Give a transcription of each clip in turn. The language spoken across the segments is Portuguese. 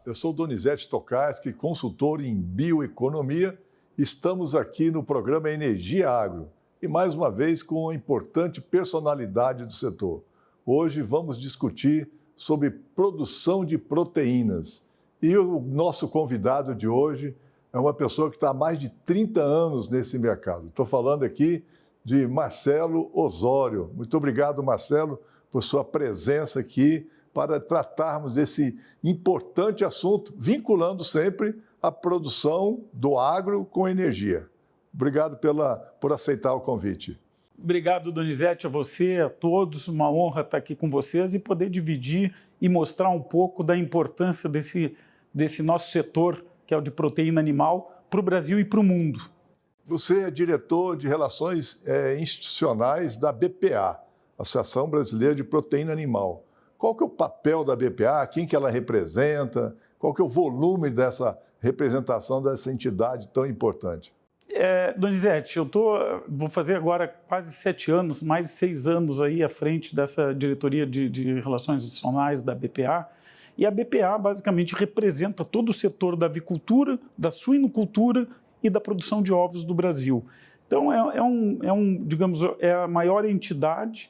eu sou Donizete Tokarski, consultor em bioeconomia. Estamos aqui no programa Energia Agro e mais uma vez com uma importante personalidade do setor. Hoje vamos discutir sobre produção de proteínas. E o nosso convidado de hoje é uma pessoa que está há mais de 30 anos nesse mercado. Estou falando aqui de Marcelo Osório. Muito obrigado, Marcelo, por sua presença aqui para tratarmos desse importante assunto, vinculando sempre a produção do agro com energia. Obrigado por aceitar o convite. Obrigado, Donizete, a você, a todos. Uma honra estar aqui com vocês e poder dividir e mostrar um pouco da importância desse nosso setor, que é o de proteína animal, para o Brasil e para o mundo. Você é diretor de Relações Institucionais da BPA, Associação Brasileira de Proteína Animal. Qual que é o papel da BPA? Quem que ela representa? Qual que é o volume dessa representação dessa entidade tão importante? Donizete, vou fazer agora quase 7 anos, mais de 6 anos aí à frente dessa diretoria de Relações Institucionais da BPA. E a BPA basicamente representa todo o setor da avicultura, da suinocultura e da produção de ovos do Brasil. Então, digamos, é a maior entidade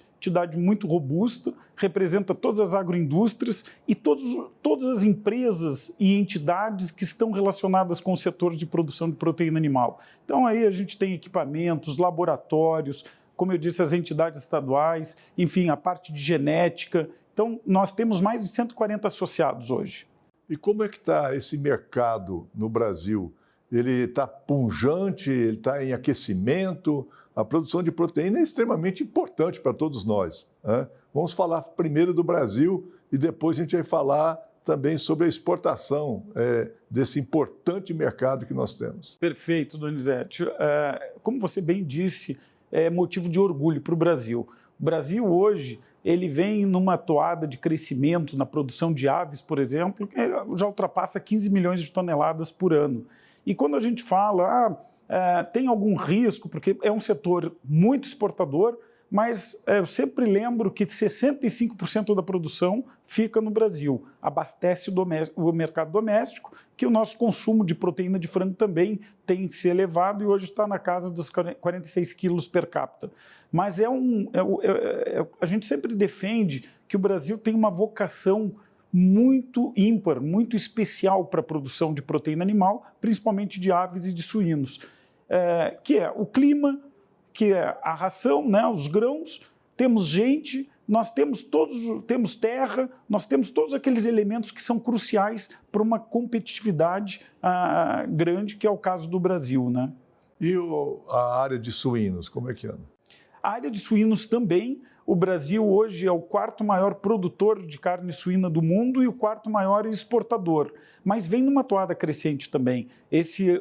muito robusta, representa todas as agroindústrias e todas as empresas e entidades que estão relacionadas com o setor de produção de proteína animal. Então, aí a gente tem equipamentos, laboratórios, como eu disse, as entidades estaduais, enfim, a parte de genética. Então, nós temos mais de 140 associados hoje. E como é que está esse mercado no Brasil? Ele está pujante, ele está em aquecimento? A produção de proteína é extremamente importante para todos nós, né? Vamos falar primeiro do Brasil e depois a gente vai falar também sobre a exportação desse importante mercado que nós temos. Perfeito, Donizete. Como você bem disse, é motivo de orgulho para o Brasil. O Brasil hoje ele vem numa toada de crescimento na produção de aves, por exemplo, que já ultrapassa 15 milhões de toneladas por ano. E quando a gente fala, tem algum risco, porque é um setor muito exportador, mas eu sempre lembro que 65% da produção fica no Brasil, abastece o mercado doméstico, que o nosso consumo de proteína de frango também tem se elevado e hoje está na casa dos 46 quilos per capita. Mas a gente sempre defende que o Brasil tem uma vocação muito ímpar, muito especial para a produção de proteína animal, principalmente de aves e de suínos, que é o clima, que é a ração, né, os grãos, temos gente, nós temos terra, nós temos todos aqueles elementos que são cruciais para uma competitividade grande, que é o caso do Brasil, né? E a área de suínos, como é que anda? A área de suínos também. O Brasil hoje é o 4º maior produtor de carne suína do mundo e o 4º maior exportador, mas vem numa toada crescente também.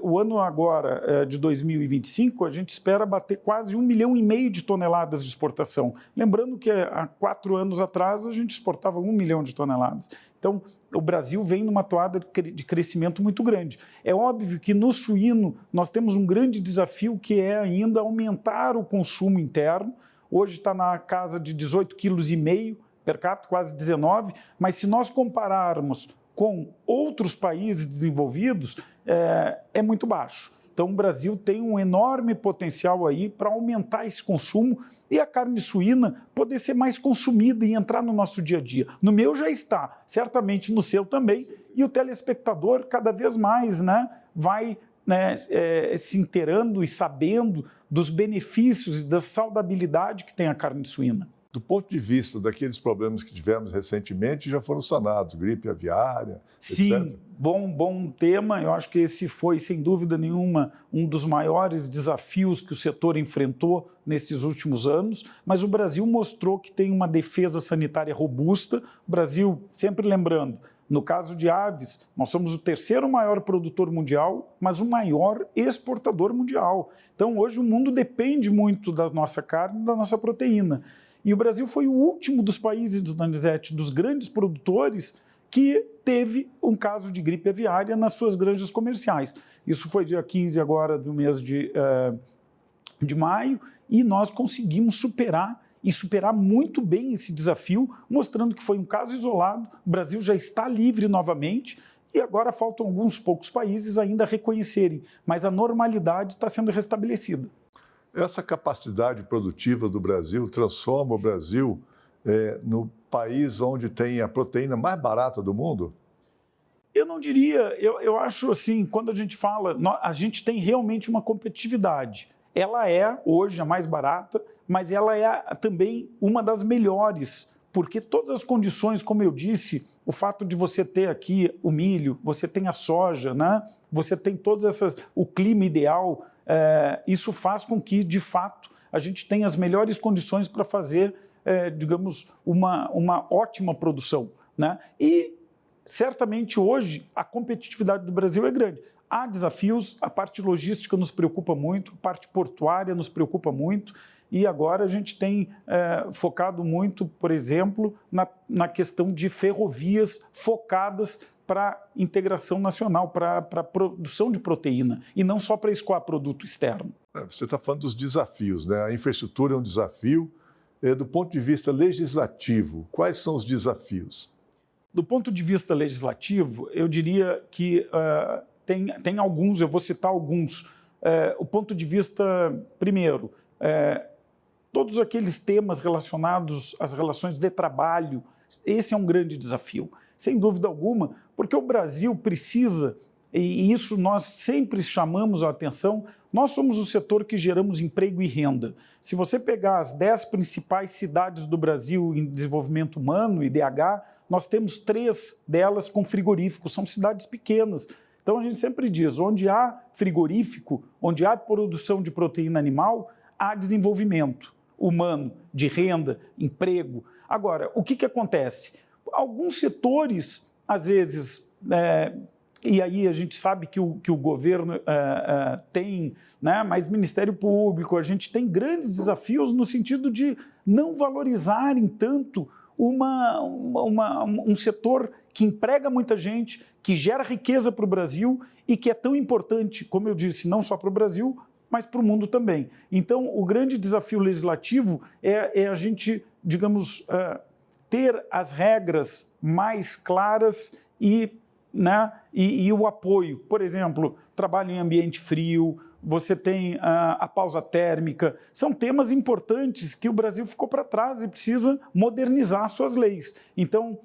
O ano agora de 2025, a gente espera bater quase 1,5 milhão de toneladas de exportação. Lembrando que há 4 anos atrás a gente exportava 1 milhão de toneladas. Então, o Brasil vem numa toada de crescimento muito grande. É óbvio que no suíno nós temos um grande desafio que é ainda aumentar o consumo interno. Hoje está na casa de 18,5 kg per capita, quase 19, mas se nós compararmos com outros países desenvolvidos, é muito baixo. Então o Brasil tem um enorme potencial aí para aumentar esse consumo e a carne suína poder ser mais consumida e entrar no nosso dia a dia. No meu já está, certamente no seu também, e o telespectador cada vez mais, né, vai se inteirando e sabendo dos benefícios e da saudabilidade que tem a carne suína. Do ponto de vista daqueles problemas que tivemos recentemente, já foram sanados, gripe aviária, sim, etc. Bom tema. Eu acho que esse foi, sem dúvida nenhuma, um dos maiores desafios que o setor enfrentou nesses últimos anos, mas o Brasil mostrou que tem uma defesa sanitária robusta. O Brasil, sempre lembrando, no caso de aves, nós somos o 3º maior produtor mundial, mas o maior exportador mundial. Então, hoje o mundo depende muito da nossa carne e da nossa proteína. E o Brasil foi o último dos países, Donizete, dos grandes produtores, que teve um caso de gripe aviária nas suas granjas comerciais. Isso foi dia 15 agora do mês de maio, e nós conseguimos superar muito bem esse desafio, mostrando que foi um caso isolado. O Brasil já está livre novamente e agora faltam alguns poucos países ainda reconhecerem, mas a normalidade está sendo restabelecida. Essa capacidade produtiva do Brasil transforma o Brasil no país onde tem a proteína mais barata do mundo? Eu não diria, eu acho assim, quando a gente fala, a gente tem realmente uma competitividade. Ela é hoje a mais barata, mas ela é também uma das melhores, porque todas as condições, como eu disse, o fato de você ter aqui o milho, você tem a soja, né? Você tem todas essas, o clima ideal, isso faz com que, de fato, a gente tenha as melhores condições para fazer, digamos, uma ótima produção, né? E certamente hoje a competitividade do Brasil é grande. Há desafios, a parte logística nos preocupa muito, a parte portuária nos preocupa muito, e agora a gente tem focado muito, por exemplo, na questão de ferrovias focadas para integração nacional, para a produção de proteína, e não só para escoar produto externo. Você está falando dos desafios, né? A infraestrutura é um desafio. Do ponto de vista legislativo, quais são os desafios? Do ponto de vista legislativo, eu diria que tem alguns, eu vou citar alguns. O ponto de vista, primeiro, todos aqueles temas relacionados às relações de trabalho, esse é um grande desafio, sem dúvida alguma, porque o Brasil precisa, e isso nós sempre chamamos a atenção, nós somos o setor que geramos emprego e renda. Se você pegar as 10 principais cidades do Brasil em desenvolvimento humano, IDH, nós temos 3 delas com frigoríficos, são cidades pequenas. Então a gente sempre diz, onde há frigorífico, onde há produção de proteína animal, há desenvolvimento humano, de renda, emprego. Agora, o que acontece? Alguns setores, às vezes, e aí a gente sabe que o governo tem, né, mas Ministério Público, a gente tem grandes desafios no sentido de não valorizarem tanto um setor que emprega muita gente, que gera riqueza para o Brasil e que é tão importante, como eu disse, não só para o Brasil, mas para o mundo também. Então, o grande desafio legislativo é a gente, digamos, ter as regras mais claras e o apoio. Por exemplo, trabalho em ambiente frio, você tem a pausa térmica, são temas importantes que o Brasil ficou para trás e precisa modernizar suas leis. Então,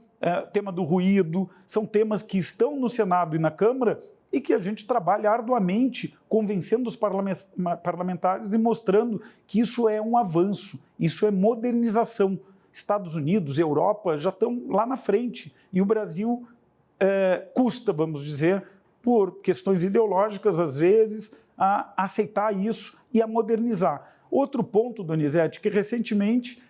tema do ruído, são temas que estão no Senado e na Câmara e que a gente trabalha arduamente, convencendo os parlamentares e mostrando que isso é um avanço, isso é modernização. Estados Unidos, Europa já estão lá na frente e o Brasil custa, vamos dizer, por questões ideológicas, às vezes, a aceitar isso e a modernizar. Outro ponto, Donizete, que recentemente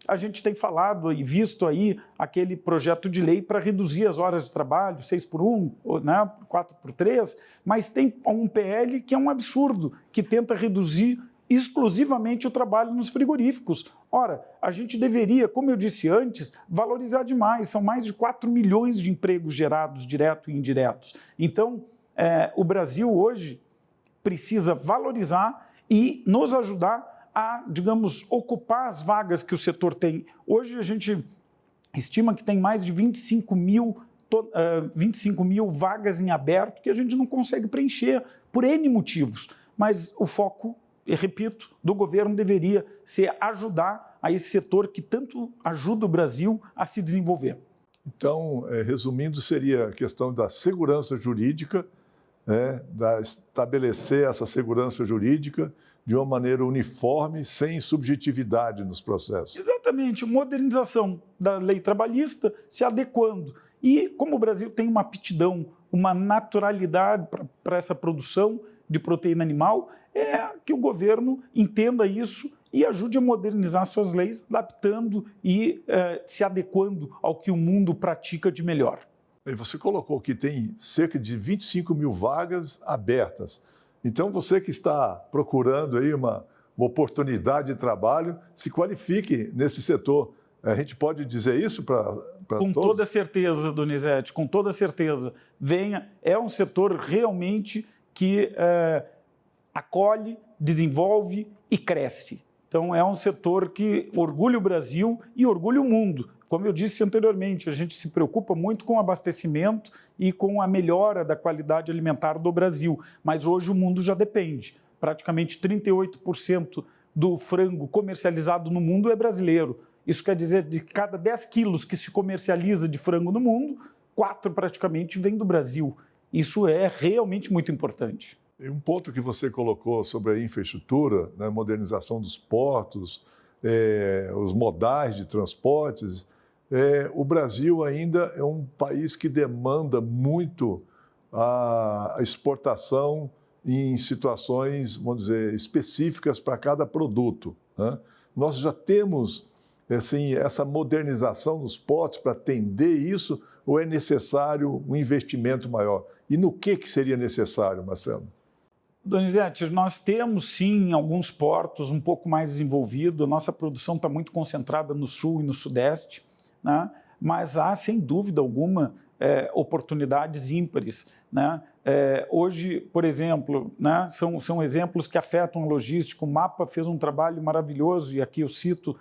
a gente tem falado e visto aí aquele projeto de lei para reduzir as horas de trabalho, 6x1, né, 4x3, mas tem um PL que é um absurdo, que tenta reduzir exclusivamente o trabalho nos frigoríficos. Ora, a gente deveria, como eu disse antes, valorizar demais. São mais de 4 milhões de empregos gerados, direto e indiretos. Então, o Brasil hoje precisa valorizar e nos ajudar a, digamos, ocupar as vagas que o setor tem. Hoje a gente estima que tem mais de 25 mil vagas em aberto que a gente não consegue preencher por N motivos. Mas o foco, eu repito, do governo deveria ser ajudar a esse setor que tanto ajuda o Brasil a se desenvolver. Então, resumindo, seria a questão da segurança jurídica, estabelecer essa segurança jurídica de uma maneira uniforme, sem subjetividade nos processos. Exatamente, modernização da lei trabalhista, se adequando. E como o Brasil tem uma aptidão, uma naturalidade para essa produção de proteína animal, é que o governo entenda isso e ajude a modernizar suas leis, adaptando e se adequando ao que o mundo pratica de melhor. E você colocou que tem cerca de 25 mil vagas abertas. Então, você que está procurando aí uma oportunidade de trabalho, se qualifique nesse setor. A gente pode dizer isso para todos? Com toda certeza, Donizete, com toda certeza. Venha, é um setor realmente que acolhe, desenvolve e cresce. Então, é um setor que orgulha o Brasil e orgulha o mundo. Como eu disse anteriormente, a gente se preocupa muito com o abastecimento e com a melhora da qualidade alimentar do Brasil, mas hoje o mundo já depende. Praticamente 38% do frango comercializado no mundo é brasileiro. Isso quer dizer que de cada 10 quilos que se comercializa de frango no mundo, 4 praticamente vêm do Brasil. Isso é realmente muito importante. E um ponto que você colocou sobre a infraestrutura, né, modernização dos portos, os modais de transportes, o Brasil ainda é um país que demanda muito a exportação em situações, vamos dizer, específicas para cada produto, né? Nós já temos assim, essa modernização nos portos para atender isso, ou é necessário um investimento maior? E no que seria necessário, Marcelo? Donizete, nós temos sim alguns portos um pouco mais desenvolvidos, a nossa produção está muito concentrada no sul e no sudeste, né? Mas há, sem dúvida alguma, oportunidades ímpares, né? Hoje, por exemplo, né, são exemplos que afetam a logística. O MAPA fez um trabalho maravilhoso, e aqui eu cito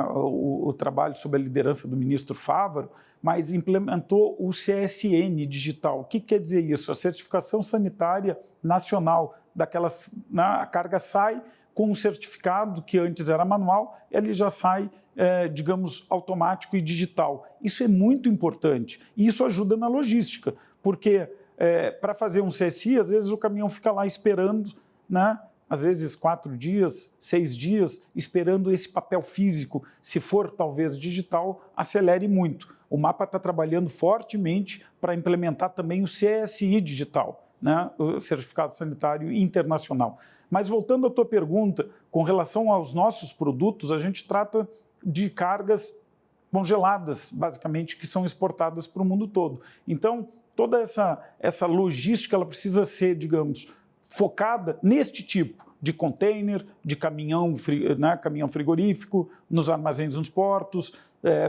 o trabalho sob a liderança do ministro Fávaro, mas implementou o CSN digital. O que quer dizer isso? A certificação sanitária nacional, a carga sai com um certificado que antes era manual, ele já sai, digamos, automático e digital. Isso é muito importante e isso ajuda na logística, porque para fazer um CSI, às vezes o caminhão fica lá esperando, né? Às vezes 4 dias, 6 dias, esperando esse papel físico. Se for talvez digital, acelere muito. O MAPA está trabalhando fortemente para implementar também o CSI digital, né? O Certificado Sanitário Internacional. Mas voltando à tua pergunta, com relação aos nossos produtos, a gente trata de cargas congeladas, basicamente, que são exportadas para o mundo todo. Então, toda essa logística ela precisa ser, digamos, focada neste tipo de container, de caminhão, né, caminhão frigorífico, nos armazéns nos portos,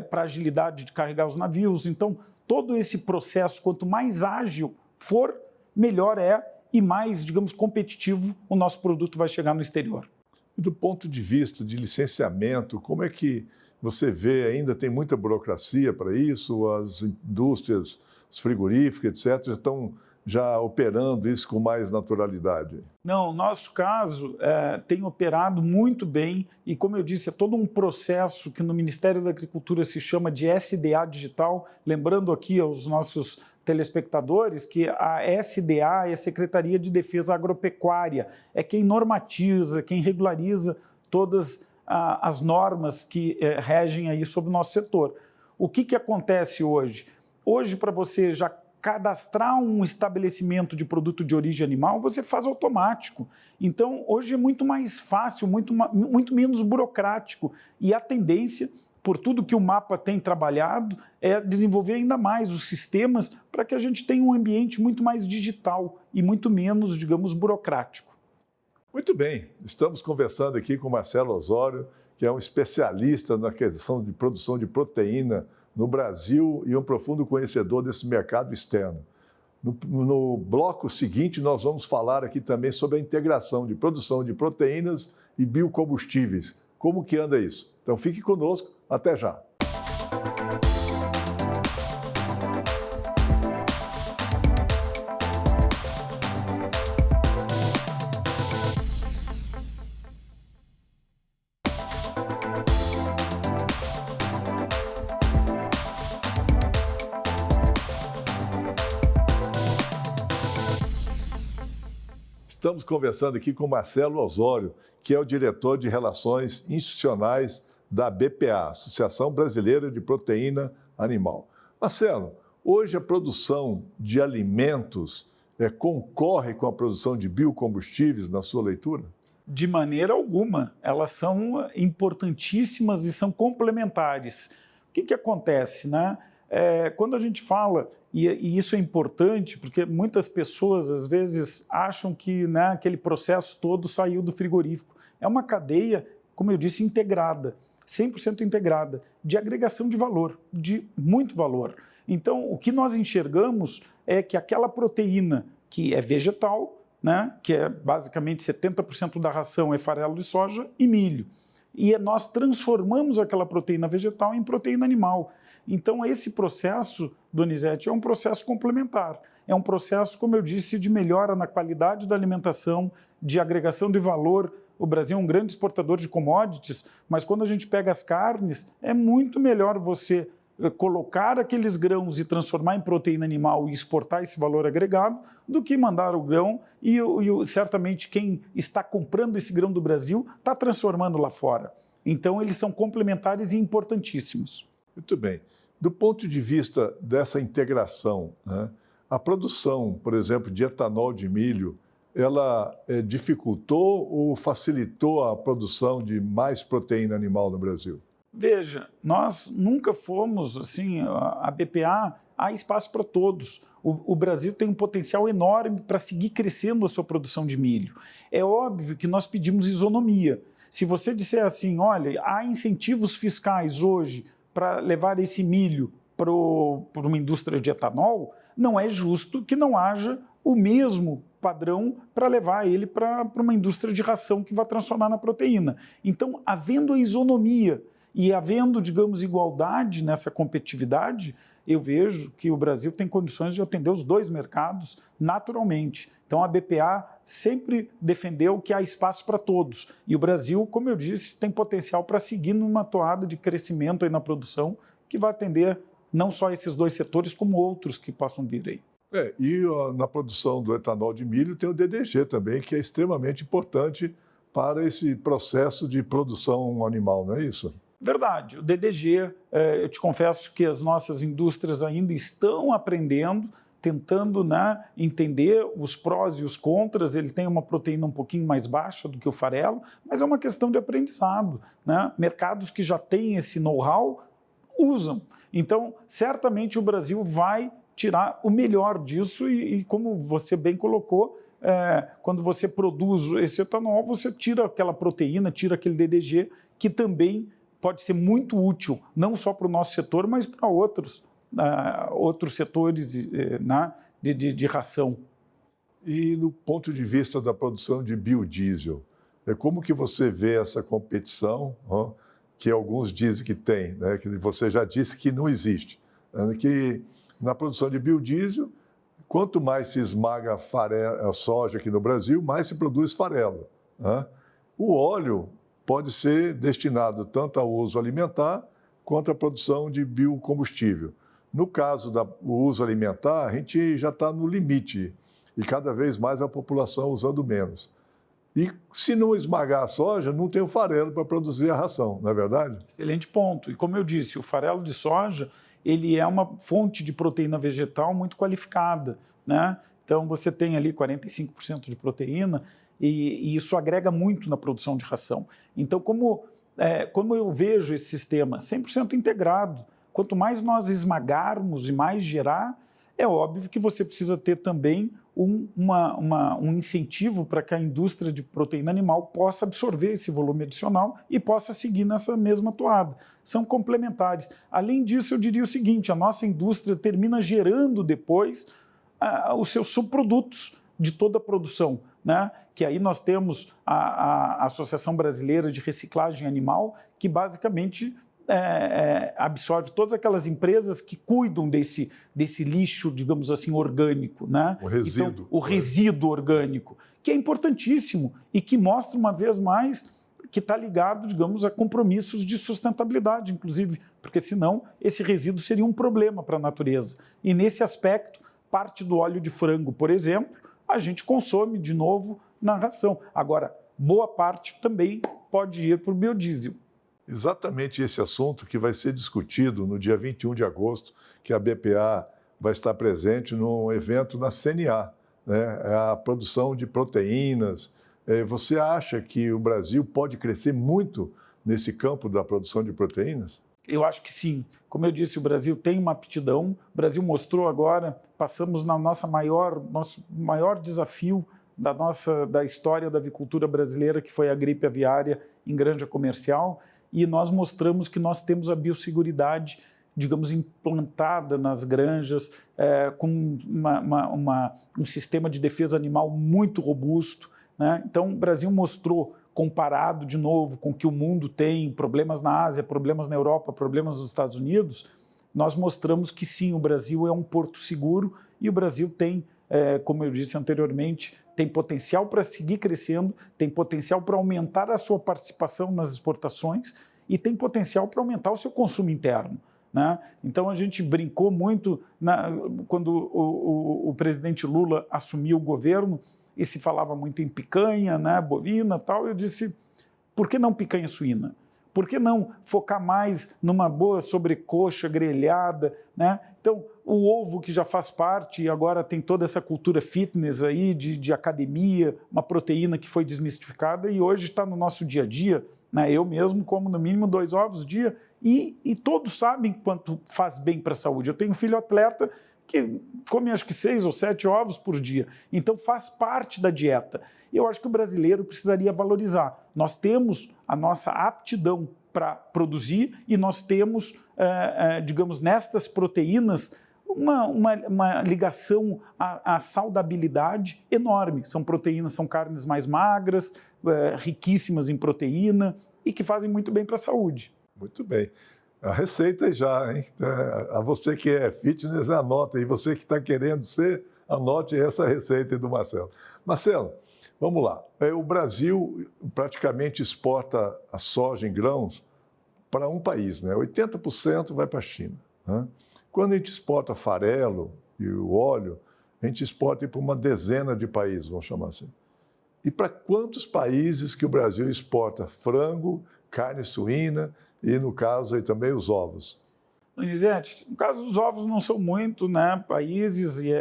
para agilidade de carregar os navios. Então, todo esse processo, quanto mais ágil for, melhor é e mais, digamos, competitivo o nosso produto vai chegar no exterior. E do ponto de vista de licenciamento, como é que você vê, ainda tem muita burocracia para isso, as indústrias, os frigoríficos, etc., estão já operando isso com mais naturalidade? Não, o nosso caso tem operado muito bem e, como eu disse, é todo um processo que no Ministério da Agricultura se chama de SDA digital. Lembrando aqui aos nossos telespectadores que a SDA é a Secretaria de Defesa Agropecuária, é quem normatiza, quem regulariza todas as normas que regem aí sobre o nosso setor. O que acontece hoje? Hoje, para você já cadastrar um estabelecimento de produto de origem animal, você faz automático. Então, hoje é muito mais fácil, muito menos burocrático. E a tendência, por tudo que o MAPA tem trabalhado, é desenvolver ainda mais os sistemas para que a gente tenha um ambiente muito mais digital e muito menos, digamos, burocrático. Muito bem, estamos conversando aqui com Marcelo Osório, que é um especialista na questão de produção de proteína no Brasil e um profundo conhecedor desse mercado externo. No bloco seguinte, nós vamos falar aqui também sobre a integração de produção de proteínas e biocombustíveis. Como que anda isso? Então fique conosco, até já. Estamos conversando aqui com Marcelo Osório, que é o diretor de Relações Institucionais da BPA, Associação Brasileira de Proteína Animal. Marcelo, hoje a produção de alimentos concorre com a produção de biocombustíveis, na sua leitura? De maneira alguma. Elas são importantíssimas e são complementares. O que acontece, né? Quando a gente fala, e isso é importante, porque muitas pessoas às vezes acham que, né, aquele processo todo saiu do frigorífico. É uma cadeia, como eu disse, integrada, 100% integrada, de agregação de valor, de muito valor. Então, o que nós enxergamos é que aquela proteína que é vegetal, né, que é basicamente 70% da ração é farelo de soja e milho. E nós transformamos aquela proteína vegetal em proteína animal. Então, esse processo, Donizete, é um processo complementar. É um processo, como eu disse, de melhora na qualidade da alimentação, de agregação de valor. O Brasil é um grande exportador de commodities, mas quando a gente pega as carnes, é muito melhor você colocar aqueles grãos e transformar em proteína animal e exportar esse valor agregado, do que mandar o grão e certamente quem está comprando esse grão do Brasil está transformando lá fora. Então, eles são complementares e importantíssimos. Muito bem. Do ponto de vista dessa integração, né, a produção, por exemplo, de etanol de milho, ela dificultou ou facilitou a produção de mais proteína animal no Brasil? Veja, nós nunca fomos, assim, a BPA, há espaço para todos. O Brasil tem um potencial enorme para seguir crescendo a sua produção de milho. É óbvio que nós pedimos isonomia. Se você disser assim, olha, há incentivos fiscais hoje para levar esse milho para uma indústria de etanol, não é justo que não haja o mesmo padrão para levar ele para uma indústria de ração que vai transformar na proteína. Então, havendo a isonomia e havendo, digamos, igualdade nessa competitividade, eu vejo que o Brasil tem condições de atender os dois mercados naturalmente. Então, a BPA sempre defendeu que há espaço para todos. E o Brasil, como eu disse, tem potencial para seguir numa toada de crescimento aí na produção que vai atender não só esses dois setores, como outros que possam vir aí. Na produção do etanol de milho tem o DDG também, que é extremamente importante para esse processo de produção animal, não é isso? Verdade. O DDG, eu te confesso que as nossas indústrias ainda estão aprendendo, tentando, né, entender os prós e os contras. Ele tem uma proteína um pouquinho mais baixa do que o farelo, mas é uma questão de aprendizado, né? Mercados que já têm esse know-how usam. Então, certamente o Brasil vai tirar o melhor disso e como você bem colocou, quando você produz esse etanol, você tira aquela proteína, tira aquele DDG, que também pode ser muito útil, não só para o nosso setor, mas para outros setores de ração. E no ponto de vista da produção de biodiesel, como que você vê essa competição, que alguns dizem que tem, né, que você já disse que não existe, que na produção de biodiesel, quanto mais se esmaga a soja aqui no Brasil, mais se produz farelo, né? O óleo pode ser destinado tanto ao uso alimentar quanto à produção de biocombustível. No caso do uso alimentar, a gente já está no limite e cada vez mais a população usando menos. E se não esmagar a soja, não tem o farelo para produzir a ração, não é verdade? Excelente ponto. E como eu disse, o farelo de soja ele é uma fonte de proteína vegetal muito qualificada, né? Então você tem ali 45% de proteína e isso agrega muito na produção de ração. Então, como eu vejo esse sistema 100% integrado, quanto mais nós esmagarmos e mais gerar, é óbvio que você precisa ter também um incentivo para que a indústria de proteína animal possa absorver esse volume adicional e possa seguir nessa mesma toada. São complementares. Além disso, eu diria o seguinte, a nossa indústria termina gerando depois os seus subprodutos de toda a produção, né? Que aí nós temos a Associação Brasileira de Reciclagem Animal, que basicamente absorve todas aquelas empresas que cuidam desse lixo, digamos assim, orgânico, né? O resíduo. Então, o resíduo orgânico, que é importantíssimo e que mostra uma vez mais que está ligado, digamos, a compromissos de sustentabilidade, inclusive, porque senão esse resíduo seria um problema para a natureza. E nesse aspecto, parte do óleo de frango, por exemplo, a gente consome de novo na ração. Agora, boa parte também pode ir para o biodiesel. Exatamente esse assunto que vai ser discutido no dia 21 de agosto, que a BPA vai estar presente num evento na CNA, né? A produção de proteínas. Você acha que o Brasil pode crescer muito nesse campo da produção de proteínas? Eu acho que sim. Como eu disse, o Brasil tem uma aptidão. O Brasil mostrou agora, passamos na nosso maior desafio da história da avicultura brasileira, que foi a gripe aviária em granja comercial, e nós mostramos que nós temos a biosseguridade digamos, implantada nas granjas, com um sistema de defesa animal muito robusto, né? Então, o Brasil mostrou, comparado de novo com o que o mundo tem, problemas na Ásia, problemas na Europa, problemas nos Estados Unidos, nós mostramos que sim, o Brasil é um porto seguro e o Brasil tem, como eu disse anteriormente, tem potencial para seguir crescendo, tem potencial para aumentar a sua participação nas exportações e tem potencial para aumentar o seu consumo interno, né? Então, a gente brincou muito quando o presidente Lula assumiu o governo e se falava muito em picanha, né, bovina e tal. Eu disse, por que não picanha suína? Por que não focar mais numa boa sobrecoxa grelhada, né? Então, o ovo que já faz parte e agora tem toda essa cultura fitness aí de academia, uma proteína que foi desmistificada e hoje está no nosso dia a dia, né? Eu mesmo como no mínimo 2 ovos dia e todos sabem quanto faz bem para a saúde. Eu tenho um filho atleta que come acho que 6 ou 7 ovos por dia. Então faz parte da dieta. Eu acho que o brasileiro precisaria valorizar. Nós temos a nossa aptidão para produzir e nós temos, digamos, nestas proteínas, uma ligação à saudabilidade enorme. São proteínas, são carnes mais magras, riquíssimas em proteína e que fazem muito bem para a saúde. Muito bem. A receita já, hein? A você que é fitness, anota. E você que está querendo ser, anote essa receita do Marcelo. Marcelo, vamos lá. O Brasil praticamente exporta a soja em grãos para um país, né? 80% vai para a China, né? Quando a gente exporta farelo e o óleo, a gente exporta para uma dezena de países, vamos chamar assim. E para quantos países que o Brasil exporta frango, carne suína e, no caso, aí também os ovos? Donizete, no caso dos ovos não são muito, né, países, e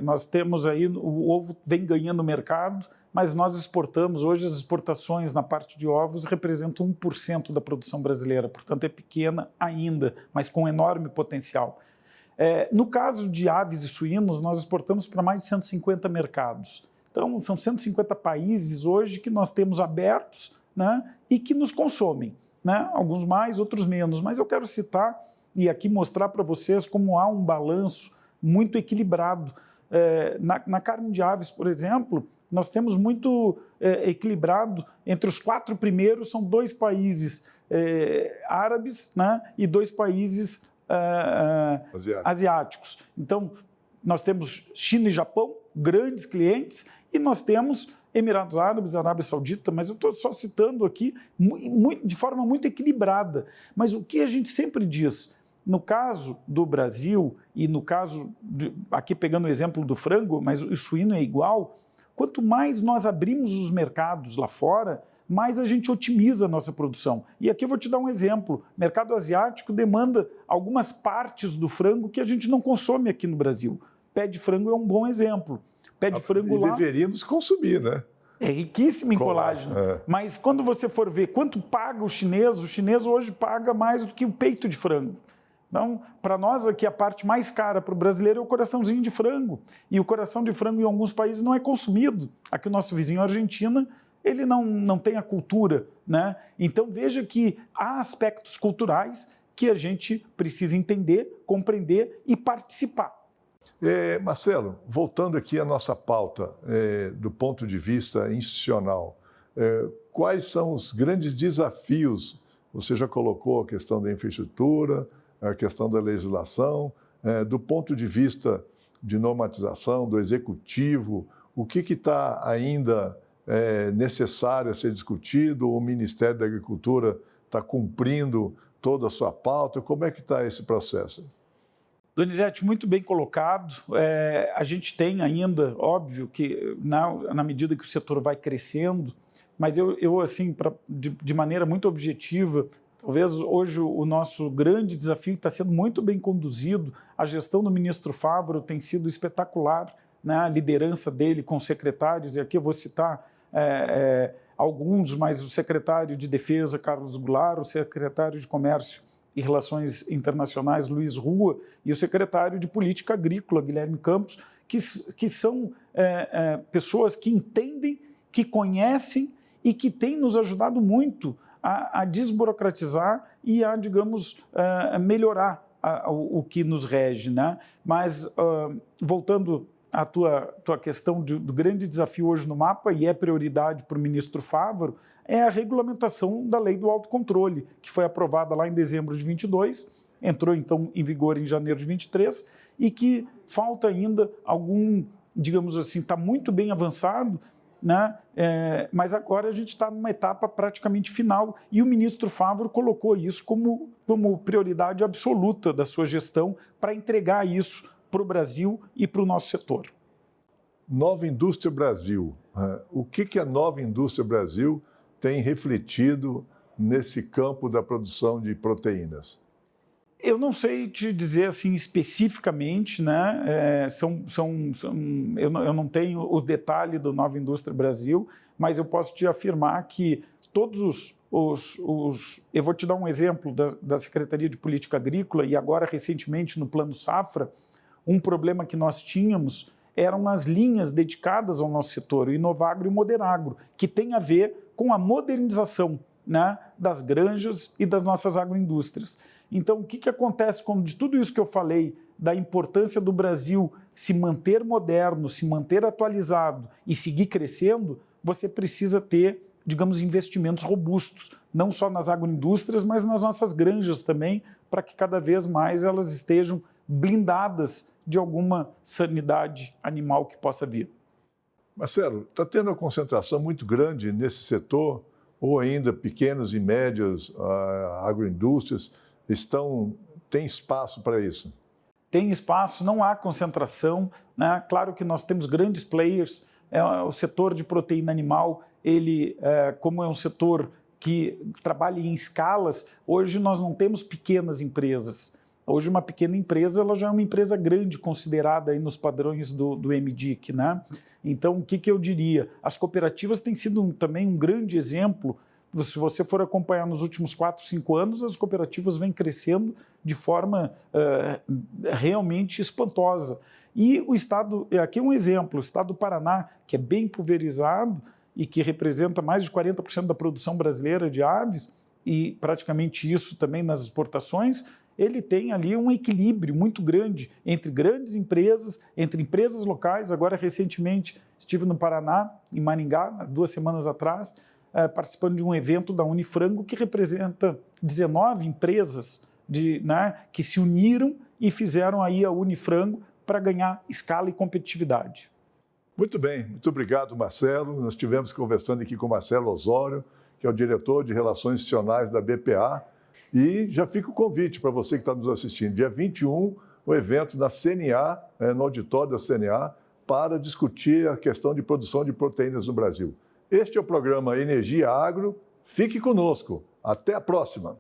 nós temos aí, o ovo vem ganhando mercado, mas nós exportamos, hoje as exportações na parte de ovos representam 1% da produção brasileira, portanto é pequena ainda, mas com enorme potencial. No caso de aves e suínos, nós exportamos para mais de 150 mercados. Então, são 150 países hoje que nós temos abertos, né, e que nos consomem, né, alguns mais, outros menos, mas eu quero citar e aqui mostrar para vocês como há um balanço muito equilibrado. Na carne de aves, por exemplo, nós temos muito equilibrado, entre os 4 primeiros são 2 países árabes, né, e 2 países asiáticos. Então, nós temos China e Japão, grandes clientes, e nós temos Emirados Árabes, Arábia Saudita, mas eu estou só citando aqui de forma muito equilibrada. Mas o que a gente sempre diz, no caso do Brasil, e no caso, aqui pegando o exemplo do frango, mas o suíno é igual, quanto mais nós abrimos os mercados lá fora, mais a gente otimiza a nossa produção. E aqui eu vou te dar um exemplo. O mercado asiático demanda algumas partes do frango que a gente não consome aqui no Brasil. Pé de frango é um bom exemplo. Pé de frango lá... deveríamos consumir, né? É riquíssimo em colágeno. Mas quando você for ver quanto paga o chinês hoje paga mais do que o peito de frango. Então, para nós aqui, a parte mais cara para o brasileiro é o coraçãozinho de frango. E o coração de frango em alguns países não é consumido. Aqui o nosso vizinho, a Argentina, ele não tem a cultura, né? Então, veja que há aspectos culturais que a gente precisa entender, compreender e participar. Marcelo, voltando aqui à nossa pauta, do ponto de vista institucional, quais são os grandes desafios? Você já colocou a questão da infraestrutura, a questão da legislação, do ponto de vista de normatização, do executivo, o que está ainda necessário a ser discutido? O Ministério da Agricultura está cumprindo toda a sua pauta? Como é que está esse processo? Donizete, muito bem colocado. A gente tem ainda, óbvio, que na medida que o setor vai crescendo, mas eu assim, de maneira muito objetiva, talvez hoje o nosso grande desafio está sendo muito bem conduzido. A gestão do ministro Favaro tem sido espetacular, né? A liderança dele com os secretários, e aqui eu vou citar alguns, mas o secretário de Defesa, Carlos Goulart, o secretário de Comércio e Relações Internacionais, Luiz Rua, e o secretário de Política Agrícola, Guilherme Campos, que são pessoas que entendem, que conhecem e que têm nos ajudado muito a desburocratizar e a, digamos, melhorar o que nos rege, né? Mas, voltando à tua questão do grande desafio hoje no mapa, e é prioridade para o ministro Fávaro, é a regulamentação da lei do autocontrole, que foi aprovada lá em dezembro de 22, entrou então em vigor em janeiro de 23, e que falta ainda algum, digamos assim, está muito bem avançado, né? Mas agora a gente está numa etapa praticamente final e o ministro Fávaro colocou isso como prioridade absoluta da sua gestão para entregar isso para o Brasil e para o nosso setor. Nova Indústria Brasil. O que a Nova Indústria Brasil tem refletido nesse campo da produção de proteínas? Eu não sei te dizer assim especificamente, né? Eu não tenho o detalhe do Nova Indústria Brasil, mas eu posso te afirmar que todos eu vou te dar um exemplo da Secretaria de Política Agrícola e agora recentemente no Plano Safra, um problema que nós tínhamos eram as linhas dedicadas ao nosso setor, o Inovagro e o Moderagro, que tem a ver com a modernização, né, das granjas e das nossas agroindústrias. Então, o que acontece quando de tudo isso que eu falei, da importância do Brasil se manter moderno, se manter atualizado e seguir crescendo, você precisa ter, digamos, investimentos robustos, não só nas agroindústrias, mas nas nossas granjas também, para que cada vez mais elas estejam blindadas de alguma sanidade animal que possa vir. Marcelo, está tendo uma concentração muito grande nesse setor, ou ainda pequenos e médios agroindústrias têm espaço para isso? Tem espaço, não há concentração, né? Claro que nós temos grandes players, o setor de proteína animal, ele, como é um setor que trabalha em escalas, hoje nós não temos pequenas empresas. Hoje uma pequena empresa ela já é uma empresa grande, considerada aí nos padrões do MDIC, né? Então, o que eu diria? As cooperativas têm sido também um grande exemplo. Se você for acompanhar nos últimos 4, 5 anos, as cooperativas vêm crescendo de forma realmente espantosa. E o Estado, aqui é um exemplo, o Estado do Paraná, que é bem pulverizado e que representa mais de 40% da produção brasileira de aves, e praticamente isso também nas exportações, ele tem ali um equilíbrio muito grande entre grandes empresas, entre empresas locais. Agora, recentemente, estive no Paraná, em Maringá, 2 semanas atrás, participando de um evento da Unifrango que representa 19 empresas que se uniram e fizeram aí a Unifrango para ganhar escala e competitividade. Muito bem, muito obrigado, Marcelo. Nós estivemos conversando aqui com Marcelo Osório, que é o diretor de Relações Institucionais da BPA, e já fica o convite para você que está nos assistindo. Dia 21, o evento na CNA, no auditório da CNA, para discutir a questão de produção de proteínas no Brasil. Este é o programa Energia Agro. Fique conosco. Até a próxima.